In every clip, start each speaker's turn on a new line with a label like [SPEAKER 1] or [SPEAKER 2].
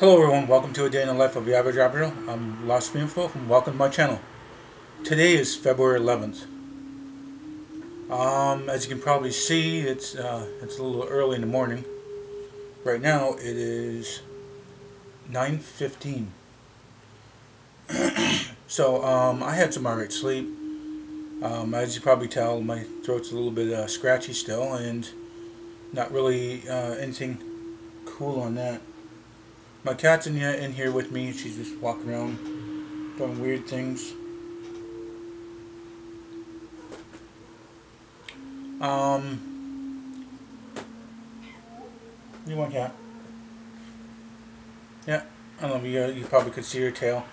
[SPEAKER 1] Hello everyone, welcome to a day in the life of the average Aboriginal. I'm LostPhoenixWolf and welcome to my channel. Today is February 11th. As you can probably see, it's a little early in the morning. Right now it is 9:15. So I had some alright sleep. As you probably tell, my throat's a little bit scratchy still, and not really anything cool on that. My cat's in here with me. She's just walking around doing weird things. You want cat? Yeah, I don't know. You probably could see her tail.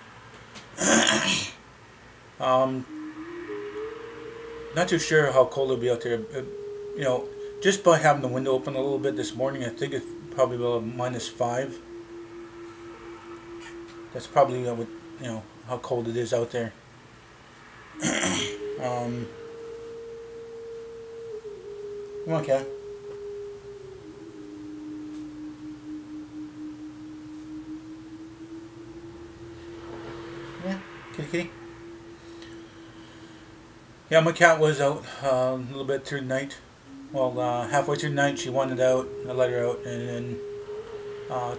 [SPEAKER 1] Not too sure how cold it'll be out there. You know, just by having the window open a little bit this morning, I think it's probably about -5. That's probably what, how cold it is out there. Come on, cat. Yeah, kitty. Yeah, my cat was out a little bit through the night. Well, halfway through the night she wanted out. I let her out, and then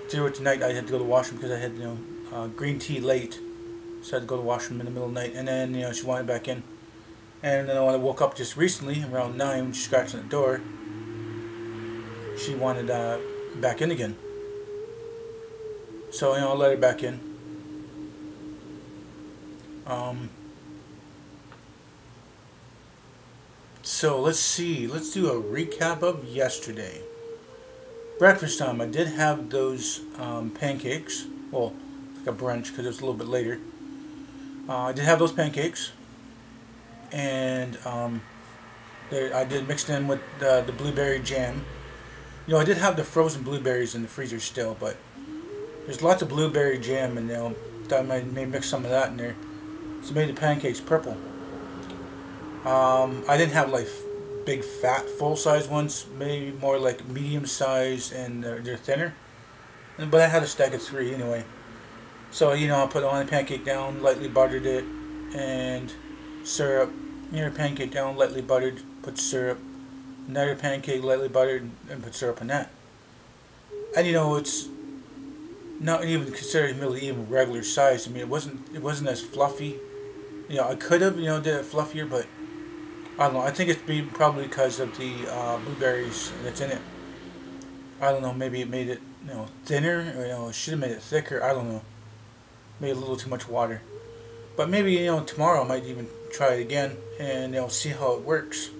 [SPEAKER 1] through it tonight I had to go to the washroom because I had green tea late, so I had to go to the washroom in the middle of the night. And then she wanted back in, and then when I woke up just recently around 9 when she scratched on the door, she wanted back in again. So I let her back in. So let's see. Let's do a recap of yesterday. Breakfast time. I did have those pancakes. Well, like a brunch because it was a little bit later. I did have those pancakes, and I did mix them with the blueberry jam. I did have the frozen blueberries in the freezer still, but there's lots of blueberry jam, and thought I may mix some of that in there. So made the pancakes purple. I didn't have like big fat full size ones, maybe more like medium size, and they're thinner. But I had a stack of 3 anyway. So I put on the pancake down, lightly buttered it, and syrup. Pancake down, lightly buttered, put syrup. Another pancake, lightly buttered, and put syrup on that. And it's not even considered really even regular size. I mean, it wasn't as fluffy. I could have did it fluffier, but I don't know. I think it's probably because of the blueberries that's in it. I don't know. Maybe it made it thinner, or it should have made it thicker. I don't know. Made a little too much water. But maybe tomorrow I might even try it again and see how it works.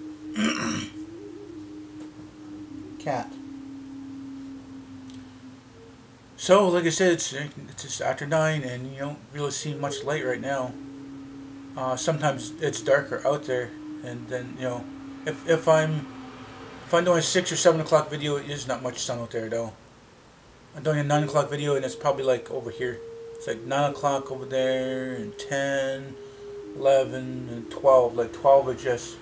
[SPEAKER 1] Cat. So like I said, it's just after 9, and you don't really see much light right now. Sometimes it's darker out there, and then if I'm doing a 6 or 7 o'clock video, it is not much sun out there though. I'm doing a 9 o'clock video, and it's probably like over here. It's like 9 o'clock over there, and 10, 11, and 12. Like 12 are just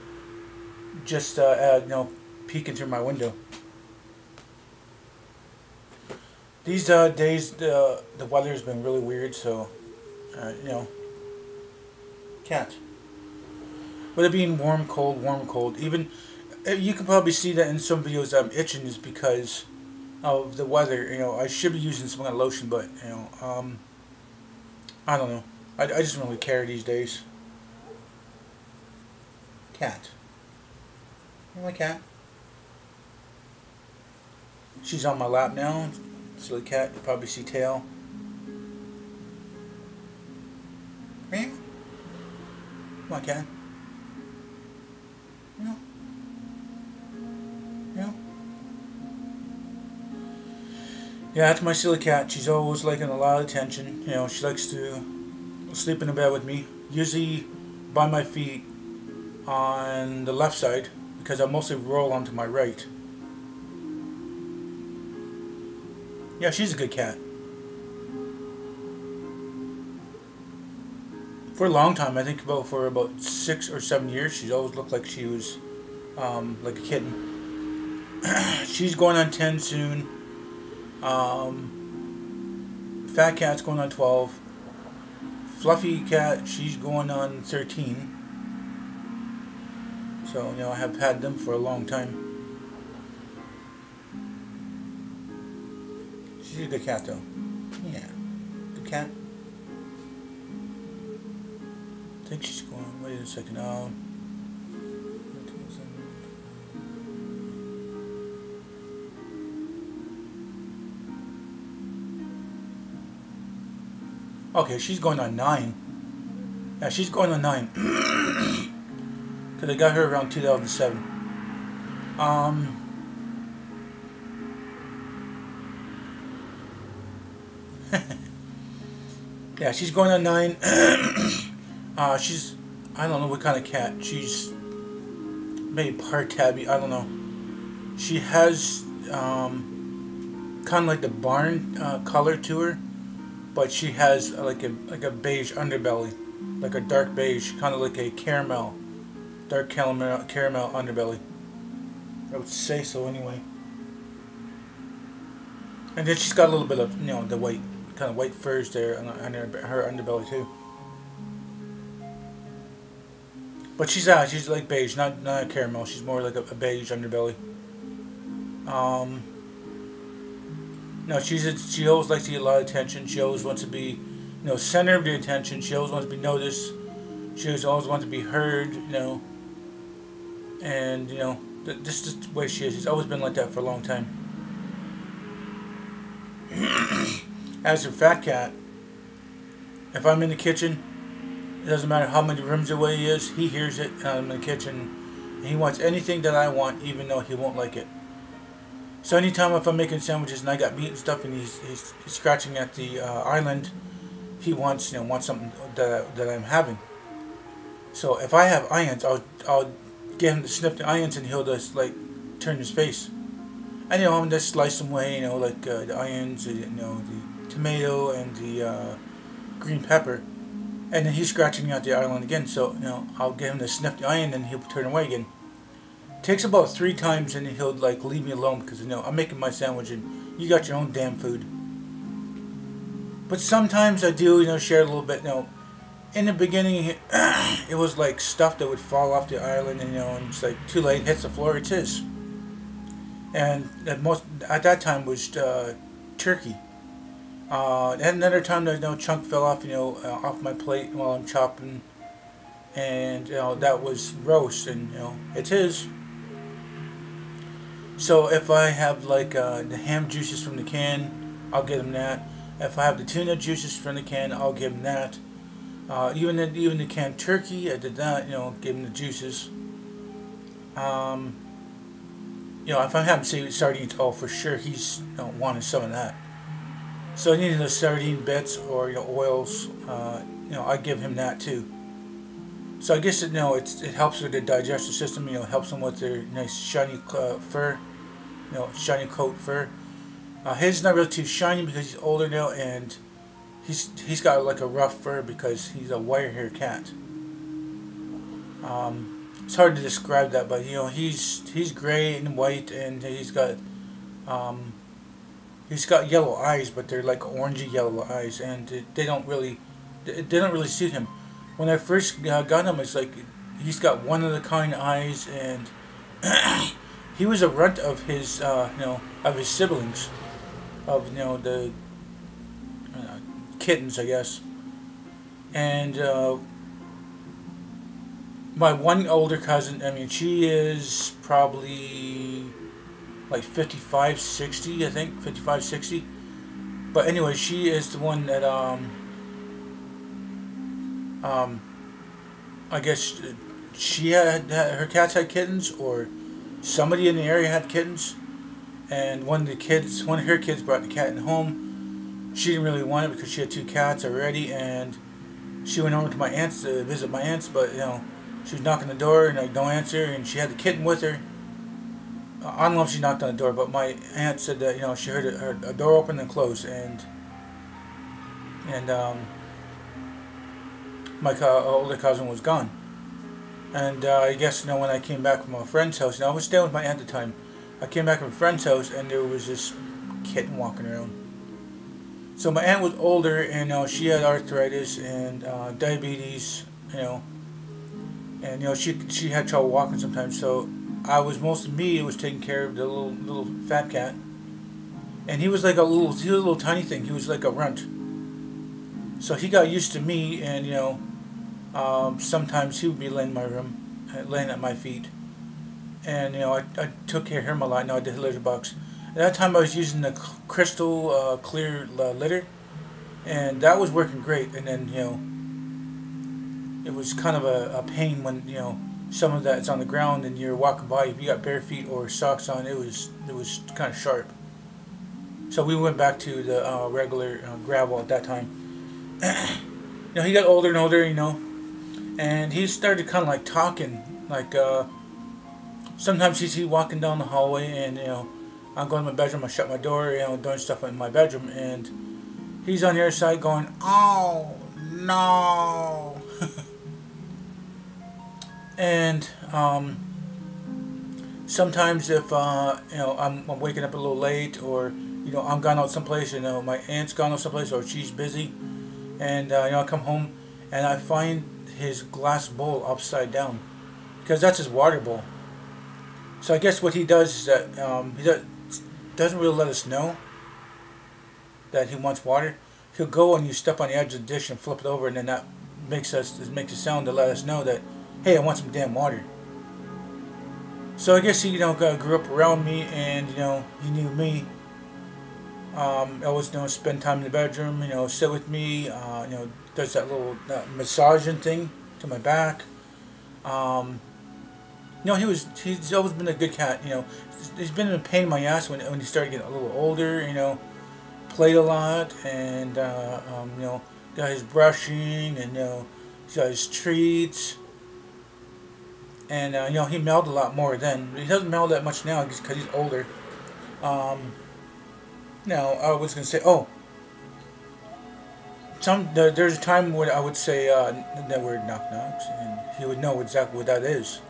[SPEAKER 1] peeking through my window. These days the weather has been really weird, so cat. With it being warm, cold. Even you can probably see that in some videos that I'm itching is because of the weather. I should be using some kind of lotion, but I don't know. I just don't really care these days. Cat. You like cat? She's on my lap now. Silly cat. You probably see tail. Come on, cat. Yeah, that's my silly cat. She's always liking a lot of attention. She likes to sleep in the bed with me. Usually by my feet on the left side, because I mostly roll onto my right. Yeah, she's a good cat. For a long time, I think for about 6 or 7 years, she's always looked like she was like a kitten. She's going on 10 soon. fat cat's going on 12. Fluffy cat, she's going on 13. So, you know, I have had them for a long time. She's a good cat, though. Yeah. Good cat. I think she's going. Wait a second. Okay, she's going on 9. Yeah, she's going on 9. Because I got her around 2007. Yeah, she's going on 9. She's, I don't know what kind of cat. She's maybe part tabby. I don't know. She has kind of like the barn color to her, but she has like a beige underbelly, like a dark beige, kind of like a caramel, dark caramel underbelly. I would say so anyway. And then she's got a little bit of, you know, the white, kind of white furs there on her underbelly too. But she's like beige, not a caramel. She's more like a beige underbelly. No, she always likes to get a lot of attention. She always wants to be, you know, center of the attention. She always wants to be noticed. She always wants to be heard, you know. And, you know, this is the way she is. She's always been like that for a long time. As a fat cat, if I'm in the kitchen, it doesn't matter how many rooms away he is, he hears it, and I'm in the kitchen, and he wants anything that I want, even though he won't like it. So anytime if I'm making sandwiches and I got meat and stuff, and he's scratching at the island, he wants, you know, something that I'm having. So if I have onions, I'll get him to sniff the onions, and he'll just like turn his face. And, you know, I'm just slice them away, you know, like the onions, you know, the tomato and the green pepper. And then he's scratching out the island again, so, you know, I'll get him to sniff the onion and he'll turn away again. Takes about 3 times and he'll, like, leave me alone because, you know, I'm making my sandwich and you got your own damn food. But sometimes I do, you know, share a little bit, you know. In the beginning, it was like stuff that would fall off the island, and, you know, and it's like too late, hits the floor, it's his. And at that time was turkey. And another time, you know, chunk fell off, you know, off my plate while I'm chopping, and, you know, that was roast, and, you know, it's his. So if I have like the ham juices from the can, I'll get him that. If I have the tuna juices from the can, I'll give him that. Even the canned turkey, I did that, you know, give him the juices. You know, if I'm having sardines, oh, for sure he's, you know, wanting some of that. So any of the sardine bits or, you know, oils, you know, I give him that too. So I guess, you know, it helps with the digestive system. You know, helps them with their nice shiny fur, you know, shiny coat fur. His is not really too shiny because he's older now, and he's got like a rough fur because he's a wire hair cat. It's hard to describe that, but, you know, he's gray and white, and he's got yellow eyes, but they're like orangey yellow eyes, and they don't really suit him. When I first got him, it's like he's got one of the kind eyes, and he was a runt of his you know, of his siblings, of, you know, the kittens, I guess. And my one older cousin, I mean, she is probably like 55, 60, I think, 55, 60. But anyway, she is the one that, I guess she had her cats had kittens, or somebody in the area had kittens, and one of her kids brought the cat in home. She didn't really want it because she had 2 cats already, and she went over to my aunt's to visit my aunt's, but, you know, she was knocking on the door and I don't answer, and she had the kitten with her. I don't know if she knocked on the door, but my aunt said that, you know, she heard a door open and close, and my older cousin was gone. And I guess, you know, when I came back from a friend's house, and I was staying with my aunt at the time, I came back from a friend's house and there was this kitten walking around. So my aunt was older, and she had arthritis and diabetes, and she had trouble walking sometimes. So I was most of me was taking care of the little fat cat, and he was like he was a little tiny thing. He was like a runt. So he got used to me, and sometimes he would be laying in my room, laying at my feet, and I took care of him a lot. I did litter box. At that time, I was using the crystal clear litter, and that was working great. And then it was kind of a pain when some of that's on the ground and you're walking by. If you got bare feet or socks on, it was kind of sharp. So we went back to the regular gravel at that time. He got older and older, and he started kind of like talking, like sometimes he's walking down the hallway, and I'm going to my bedroom, I shut my door, doing stuff in my bedroom, and he's on the other side going, "Oh no." And sometimes if I'm waking up a little late, or I'm gone out someplace, my aunt's gone out someplace, or she's busy, and I come home and I find his glass bowl upside down, because that's his water bowl. So I guess what he does is that he doesn't really let us know that he wants water. He'll go and you step on the edge of the dish and flip it over, and then that makes a sound to let us know that, hey, I want some damn water. So I guess he grew up around me, and he knew me. Always spend time in the bedroom, sit with me, does that little massaging thing to my back. He's always been a good cat. He's been a pain in my ass when he started getting a little older. Played a lot, and got his brushing, and he got his treats, and he meowed a lot more then. He doesn't meow that much now because he's older. Now I was gonna say, there's a time when I would say the word knock knocks, and he would know exactly what that is.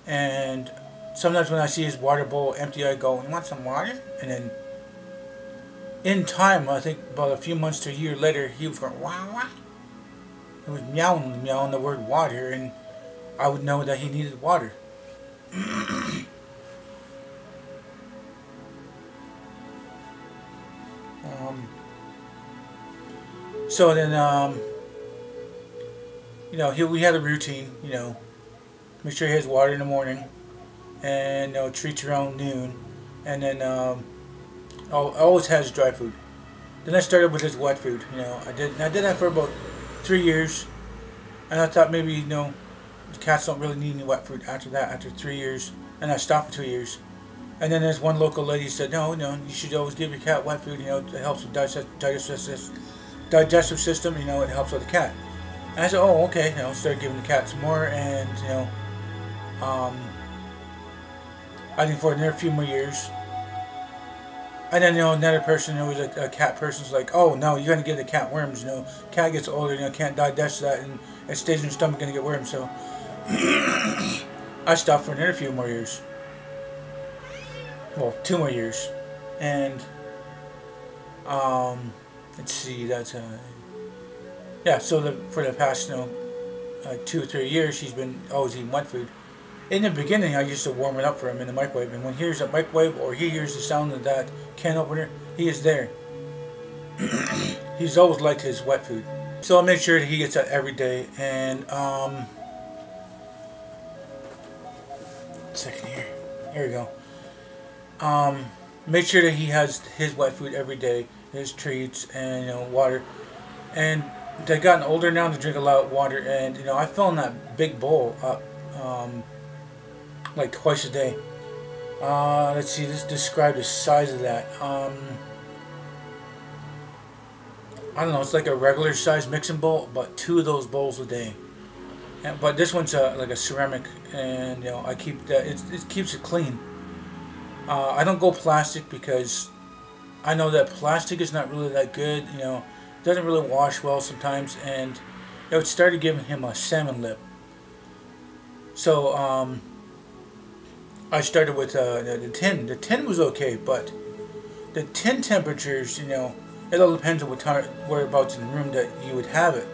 [SPEAKER 1] And sometimes when I see his water bowl empty, I go, "You want some water?" And then, in time, I think about a few months to a year later, he was going, "Wah wah." He was meowing the word water, and I would know that he needed water. So then, we had a routine, make sure he has water in the morning, and treats around noon, and then always has dry food. Then I started with his wet food. I did that for about 3 years, and I thought maybe the cats don't really need any wet food after that. After 3 years, and I stopped for 2 years, and then there's one local lady said, "No, you should always give your cat wet food. It helps with digestive system. It helps with the cat." And I said, "Oh, okay." Started giving the cat some more, and I think for another few more years. And then another person who was a cat person's like, "Oh no, you're gonna give the cat worms. Cat gets older, can't digest that, and it stays in your stomach, gonna get worms." So I stopped for another few more years. Well, 2 more years, and let's see, that's yeah. So for the past 2 or 3 years, she's been always eating wet food. In the beginning, I used to warm it up for him in the microwave, and when he hears a microwave or he hears the sound of that can opener, he is there. He's always liked his wet food, so I make sure that he gets that every day. And second here we go. Make sure that he has his wet food every day, his treats, and water. And they've gotten older now to drink a lot of water, and I fill in that big bowl up like twice a day. Let's see, let's describe the size of that. I don't know, it's like a regular size mixing bowl, but 2 of those bowls a day. But this one's like a ceramic, and I keep that. It keeps it clean. I don't go plastic because I know that plastic is not really that good. Doesn't really wash well sometimes, and it started giving him a salmon lip. So I started with the tin. The tin was okay, but the tin temperatures, you know, it all depends on what time, whereabouts in the room that you would have it.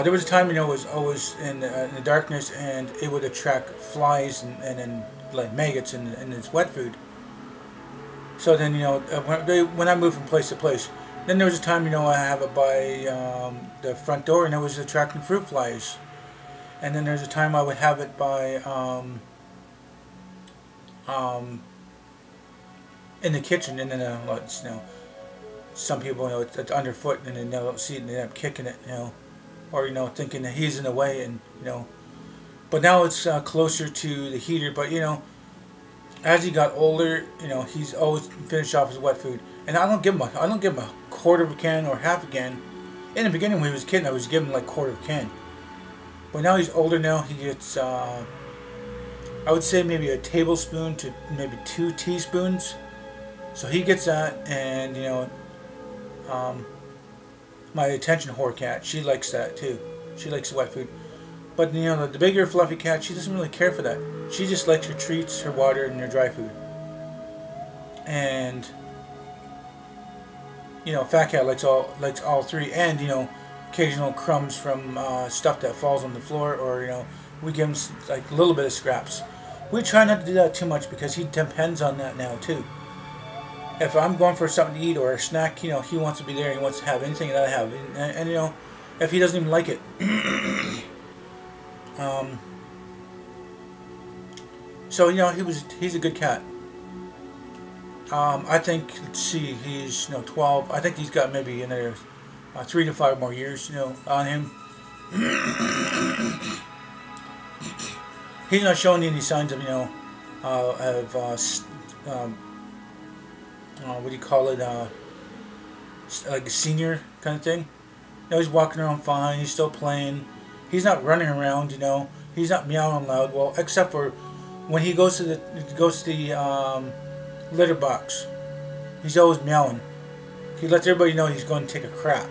[SPEAKER 1] There was a time, you know, it was always in the darkness, and it would attract flies and like maggots in its wet food. So then, you know, when I moved from place to place, then there was a time, you know, I have it by the front door, and it was attracting fruit flies. And then there's a time I would have it by in the kitchen, and then you know, some people, you know, it's underfoot, and then they don't see it, and they end up kicking it, you know, or, you know, thinking that he's in the way, and, you know. But now it's closer to the heater. But, you know, as he got older, you know, he's always finished off his wet food, and I don't give him a quarter of a can or half a can. In the beginning, when he was a kid, I was giving him like quarter of a can. But now he's older. Now he gets, I would say maybe a tablespoon to maybe 2 teaspoons. So he gets that, and, you know, my attention whore cat, she likes that too. She likes wet food. But, you know, the bigger fluffy cat, she doesn't really care for that. She just likes her treats, her water, and her dry food. And, you know, fat cat likes all three, and, you know, occasional crumbs from stuff that falls on the floor, or, you know, we give him like a little bit of scraps. We try not to do that too much, because he depends on that now too. If I'm going for something to eat or a snack, you know, he wants to be there. He wants to have anything that I have, and you know, if he doesn't even like it. So, you know, he's a good cat. I think, let's see, he's, you know, 12. I think he's got maybe another 3 to 5 more years, you know, on him. He's not showing any signs of, you know, what do you call it, like a senior kind of thing. You know, he's walking around fine. He's still playing. He's not running around, you know. He's not meowing loud. Well, except for when he goes to the litter box. He's always meowing. He lets everybody know he's going to take a crap.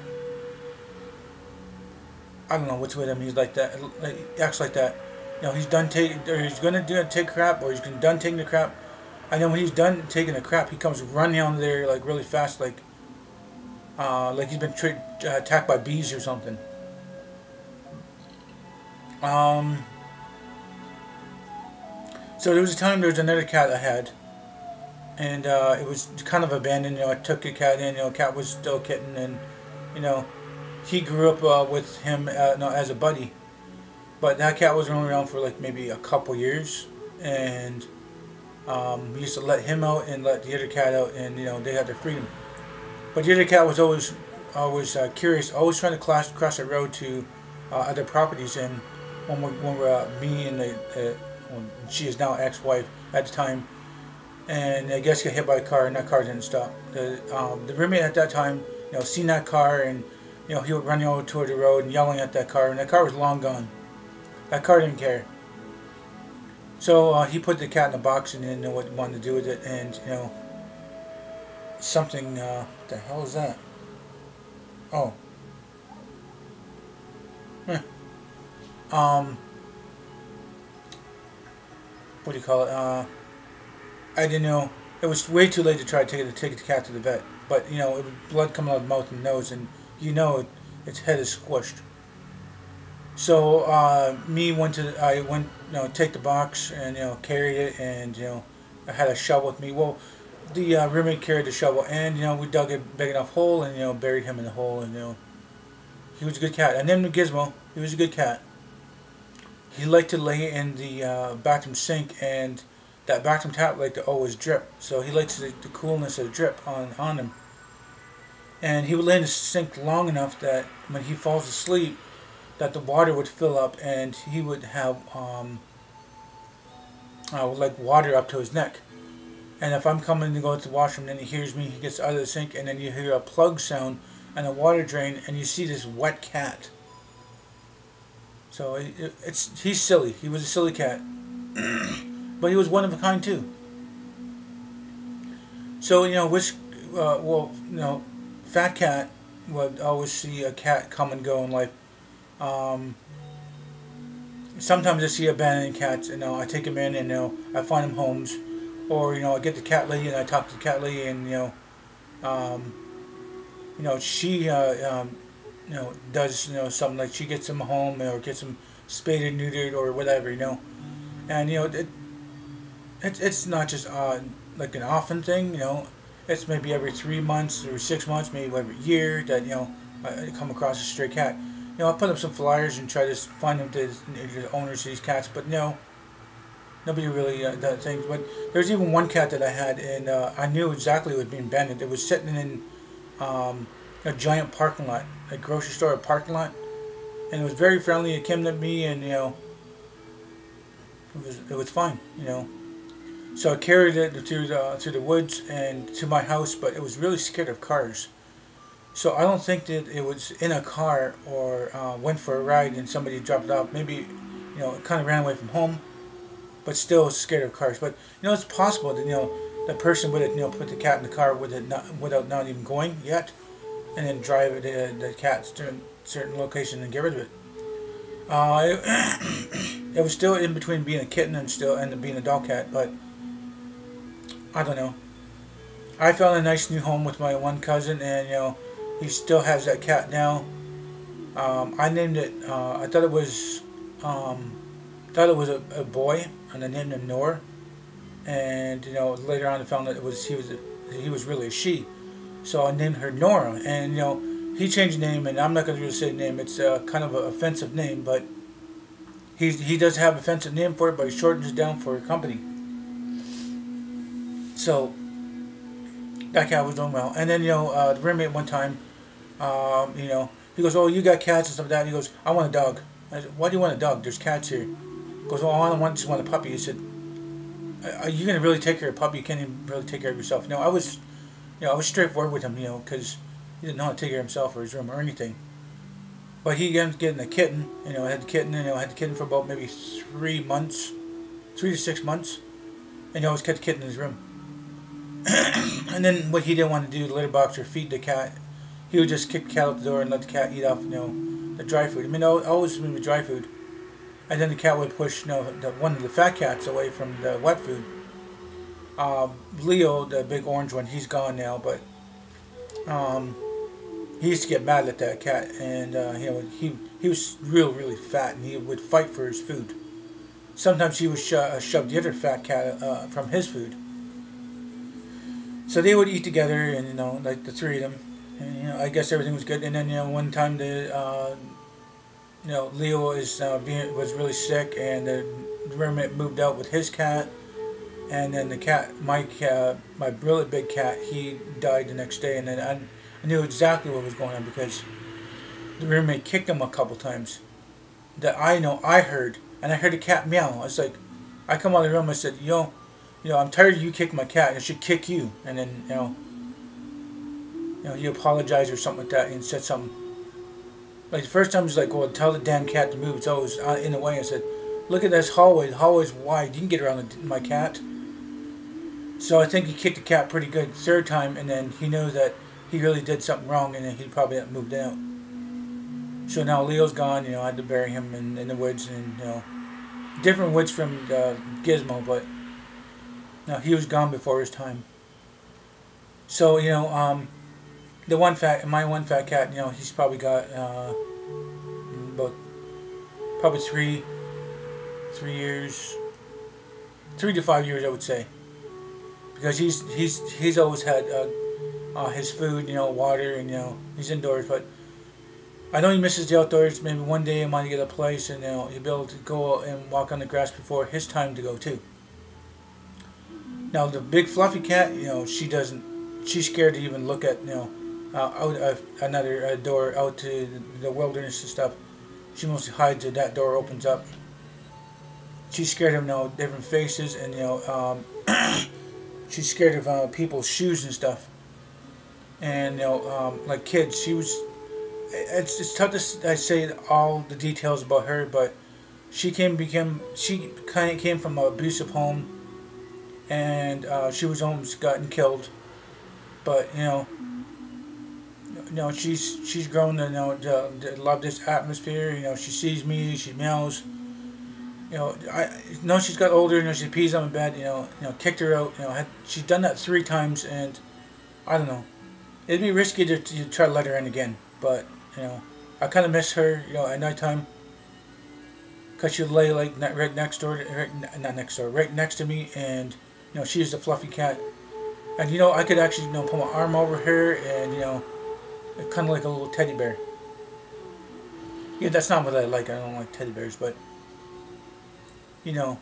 [SPEAKER 1] I don't know what's with him. He's like that. He acts like that. You know, he's done he's going to take crap, or he's done taking the crap. I know when he's done taking a crap, he comes running down there like really fast, like he's been attacked by bees or something. So there was a time there was another cat I had, and it was kind of abandoned. You know, I took a cat in. You know, cat was still a kitten, and, you know, he grew up with him no, as a buddy. But that cat was only around for like maybe a couple years, and we used to let him out and let the other cat out, and, you know, they had their freedom. But the other cat was always curious, always trying to cross the road to other properties. And when me and she is now ex-wife at the time, and I guess got hit by a car, and that car didn't stop. The roommate at that time, you know, seen that car, and, you know, he was running over toward the road and yelling at that car, and that car was long gone. That car didn't care. So he put the cat in the box and didn't know what he wanted to do with it, and, you know, something, what the hell is that? Oh. What do you call it? I didn't know. It was way too late to try to take the cat to the vet. But, you know, it was blood coming out of the mouth and nose, and, you know, its head is squished. So I went, you know, take the box and, you know, carried it, and, you know, I had a shovel with me. Well, the roommate carried the shovel, and, you know, we dug a big enough hole, and, you know, buried him in the hole, and, you know, he was a good cat. I named him Gizmo. He was a good cat. He liked to lay in the bathroom sink, and that bathroom tap liked to always drip. So he likes the coolness of the drip on him. And he would lay in the sink long enough that when he falls asleep, that the water would fill up, and he would have like water up to his neck. And if I'm coming to go to the washroom, then he hears me, he gets out of the sink, and then you hear a plug sound and a water drain, and you see this wet cat. So he's silly. He was a silly cat. But he was one of a kind too. So, you know, well, you know, fat cat would always see a cat come and go in life. Sometimes I see abandoned cats, and, you know, I take them in, and, you know, I find them homes, or, you know, I get the cat lady and I talk to the cat lady, and, you know, Um, she does something like she gets them home or gets them spayed and neutered or whatever. And it's not just like an often thing. It's maybe every 3 months or 6 months, maybe every year that I come across a stray cat. I put up some flyers and try to find them to the owners of these cats, but no, nobody really does things. But there's even one cat that I had, and I knew exactly it was being abandoned. It was sitting in a giant parking lot, a grocery store parking lot, and it was very friendly. It came to me, and it was fine. So I carried it to the woods and to my house, but it was really scared of cars. So I don't think that it was in a car or went for a ride and somebody dropped it off. Maybe it kind of ran away from home, but still scared of cars. But it's possible that the person would have put the cat in the car without not even going yet, and then drive the cat to a certain location and get rid of it. It was still in between being a kitten and being a dog cat, but I don't know. I found a nice new home with my one cousin, and he still has that cat now. I named it. I thought it was a boy, and I named him Noor. And later on I found that he was really a she, so I named her Nora. And he changed the name, and I'm not going to really say the name. It's kind of an offensive name, but he does have an offensive name for it, but he shortens it down for company. So that cat was doing well. And then the roommate one time, he goes, "Oh, you got cats and stuff like that." And he goes, "I want a dog." I said, "Why do you want a dog? There's cats here." He goes, "Oh, just want a puppy." He said, "Are you gonna really take care of a puppy? You can't even really take care of yourself." I was straightforward with him, because he didn't know how to take care of himself or his room or anything. But he ended up getting a kitten. I had the kitten, and I had the kitten for about maybe 3 months, 3 to 6 months, and he always kept the kitten in his room. And then what he didn't want to do, litter box or feed the cat, he would just kick the cat out the door and let the cat eat off, the dry food. Always with dry food. And then the cat would push, one of the fat cats away from the wet food. Leo, the big orange one, he's gone now, but he used to get mad at that cat, and he was really fat, and he would fight for his food. Sometimes he would shove the other fat cat from his food. So they would eat together, and like the three of them, and I guess everything was good. And then one time Leo was really sick, and the roommate moved out with his cat, and then the cat, my really big cat, he died the next day. And then I knew exactly what was going on because the roommate kicked him a couple times. That I heard, and I heard the cat meow. I was like, I come out of the room, I said, I'm tired of you kicking my cat. I should kick you. And then he apologized or something like that, and said something. Like the first time he was like, "Well, tell the damn cat to move. It's always in the way." I said, "Look at this hallway. The hallway's wide. You can get around my cat." So I think he kicked the cat pretty good third time, and then he knew that he really did something wrong, and then he probably had moved out. So now Leo's gone. I had to bury him in the woods, and different woods from Gizmo, but no, he was gone before his time. So my one fat cat, he's probably got about probably 3 years, 3 to 5 years, I would say, because he's always had his food, water, and he's indoors. But I know he misses the outdoors. Maybe one day he might get a place, and he'll be able to go and walk on the grass before his time to go too. Now the big fluffy cat, she doesn't. She's scared to even look at out another door out to the wilderness and stuff. She mostly hides till that door opens up. She's scared of different faces, and she's scared of people's shoes and stuff. And like kids, she was. It's tough to say all the details about her, but she kind of came from an abusive home, and she was almost gotten killed. But she's grown to love this atmosphere. She sees me, she meows. She's got older. She pees on the bed. Kicked her out. She's done that 3 times, and I don't know. it'd be risky to try to let her in again. But you know, I kind of miss her. You know, at nighttime, cause she'd lay like right next door, not next door, right next to me, and you know, she's the fluffy cat. And you know, I could actually, you know, put my arm over her, and you know, kind of like a little teddy bear. Yeah, that's not what I like. I don't like teddy bears, but you know,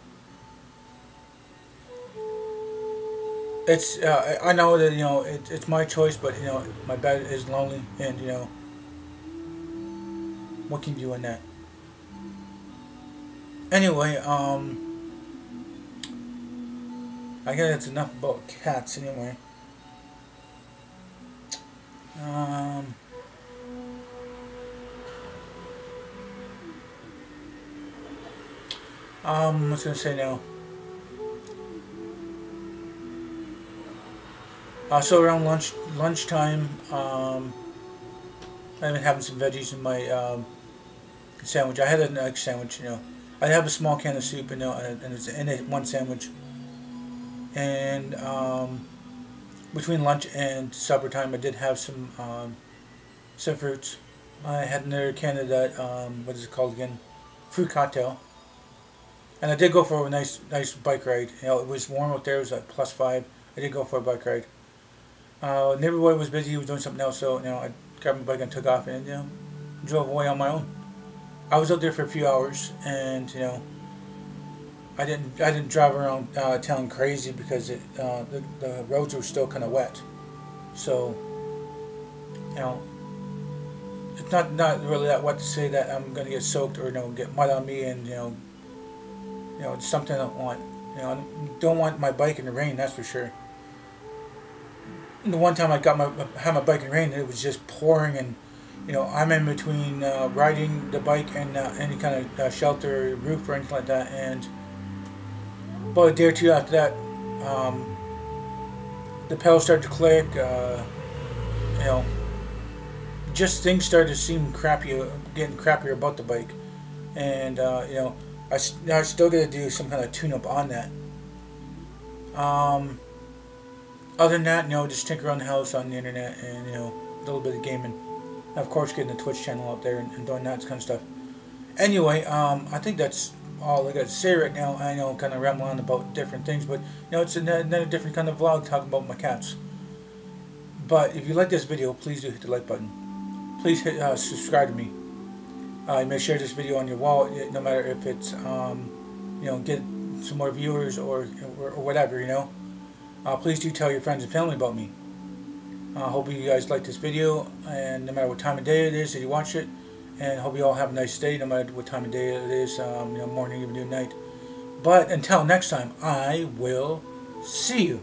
[SPEAKER 1] it's I know that, you know, it's my choice, but you know, my bed is lonely, and you know, what can you do in that? Anyway, I guess that's enough about cats. Anyway, um, what's I gonna say now? So around lunchtime, I've been having some veggies in my sandwich. I had an egg sandwich, you know. I have a small can of soup, you know, and it's in it one sandwich. And between lunch and supper time, I did have some fruits. I had another can of that, what is it called again? Fruit cocktail. And I did go for a nice bike ride. You know, it was warm out there. It was like +5. I did go for a bike ride. Neighborhood was busy. He was doing something else, so you know, I grabbed my bike and took off, and you know, drove away on my own. I was out there for a few hours, and you know, I didn't drive around town crazy because the roads were still kind of wet. So you know, it's not really that wet to say that I'm gonna get soaked or, you know, get mud on me, and you know, it's something I don't want. You know, I don't want my bike in the rain. That's for sure. The one time I had my bike in the rain, it was just pouring, and you know, I'm in between riding the bike and any kind of shelter, roof, or anything like that. And about a day or two after that, the pedals started to click. You know, just things started to seem crappy, getting crappier about the bike, and you know, I still got to do some kind of tune-up on that. Other than that, you know, just tinker around the house on the internet, and you know, a little bit of gaming. And of course, getting the Twitch channel up there and doing that kind of stuff. Anyway, I think that's all I got to say right now. I know I'm kind of rambling on about different things, but you know, it's another different kind of vlog talking about my cats. But if you like this video, please do hit the like button. Please hit subscribe to me. You may share this video on your wall, no matter if it's you know, get some more viewers or whatever, you know. Please do tell your friends and family about me. I hope you guys like this video, and no matter what time of day it is that you watch it, and hope you all have a nice day, no matter what time of day it is, you know, morning, evening, night. But until next time, I will see you.